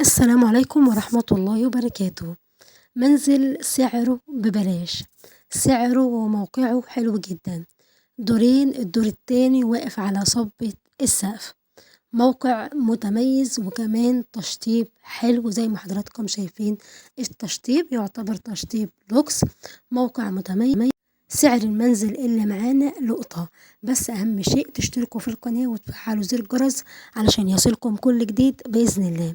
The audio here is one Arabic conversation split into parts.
السلام عليكم ورحمة الله وبركاته. منزل سعره ببلاش، سعره وموقعه حلو جدا، دورين، الدور التاني واقف على صبة السقف، موقع متميز وكمان تشطيب حلو زي ما حضراتكم شايفين. التشطيب يعتبر تشطيب لوكس، موقع متميز. سعر المنزل اللي معانا لقطة، بس أهم شيء تشتركوا في القناة وتفعلوا زر الجرس علشان يصلكم كل جديد بإذن الله.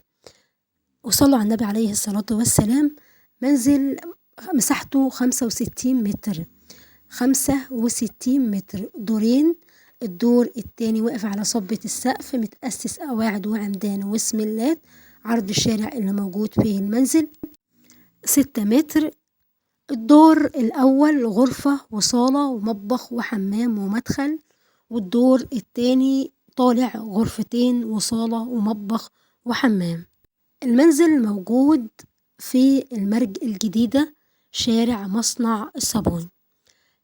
وصلوا على النبي عليه الصلاة والسلام. منزل مساحته 65 متر، 65 متر، دورين، الدور التاني واقف على صبة السقف، متأسس قواعد وعمدان وسملات. عرض الشارع اللي موجود فيه المنزل 6 متر. الدور الأول غرفة وصالة ومطبخ وحمام ومدخل، والدور التاني طالع غرفتين وصالة ومطبخ وحمام. المنزل موجود في المرج الجديدة، شارع مصنع الصابون.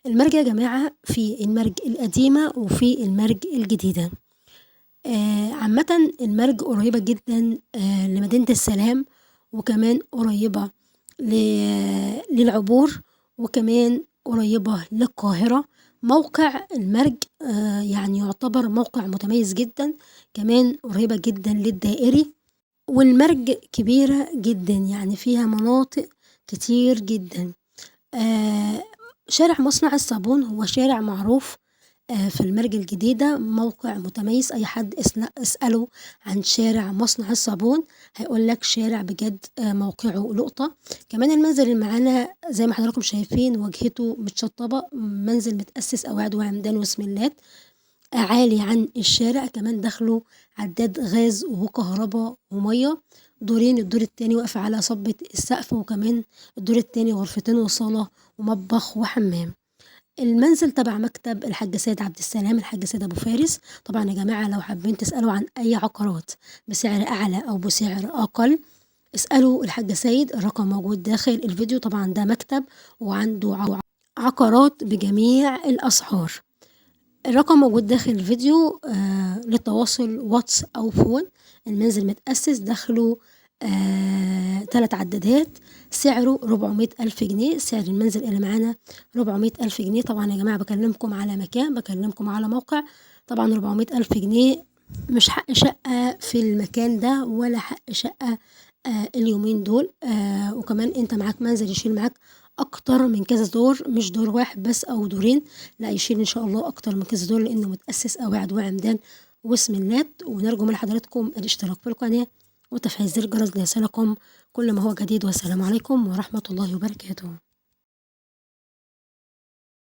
المرج يا جماعة في المرج القديمة وفي المرج الجديدة. عامة المرج قريبة جدا لمدينة السلام، وكمان قريبة للعبور، وكمان قريبة للقاهرة. موقع المرج يعني يعتبر موقع متميز جدا، كمان قريبة جدا للدائري. والمرج كبيرة جدا، يعني فيها مناطق كتير جدا. شارع مصنع الصابون هو شارع معروف في المرج الجديدة، موقع متميز. أي حد اسأله عن شارع مصنع الصابون هيقول لك شارع بجد موقعه لقطة. كمان المنزل اللي معانا زي ما حضراتكم شايفين واجهته متشطبة، منزل متأسس قواعد وعمدان وسملات، عالي عن الشارع. كمان دخله عداد غاز وكهرباء ومية. دورين، الدور التاني واقف على صبة السقف، وكمان الدور التاني غرفتين وصالة ومطبخ وحمام. المنزل تبع مكتب الحاج سيد عبد السلام، الحاج سيد ابو فارس. طبعا يا جماعة لو حابين تسألوا عن اي عقارات بسعر اعلى او بسعر اقل، اسألوا الحاج سيد، الرقم موجود داخل الفيديو. طبعا ده مكتب وعنده عقارات بجميع الاسعار. الرقم موجود داخل الفيديو للتواصل واتس أو فون. المنزل متأسس، دخله 3 عدادات، سعره 400,000 جنيه. سعر المنزل اللي معانا 400,000 جنيه. طبعا يا جماعة بكلمكم على مكان، بكلمكم على موقع. طبعا 400,000 جنيه مش حق شقة في المكان ده، ولا حق شقة اليومين دول. وكمان انت معاك منزل يشيل معاك اكتر من كذا دور، مش دور واحد بس او دورين، لا يشيل ان شاء الله اكتر من كذا دور، لانه متأسس قواعد وعمدان وسملات. ونرجو من حضراتكم الاشتراك في القناة وتفعيل زر الجرس ليصلكم كل ما هو جديد. والسلام عليكم ورحمة الله وبركاته.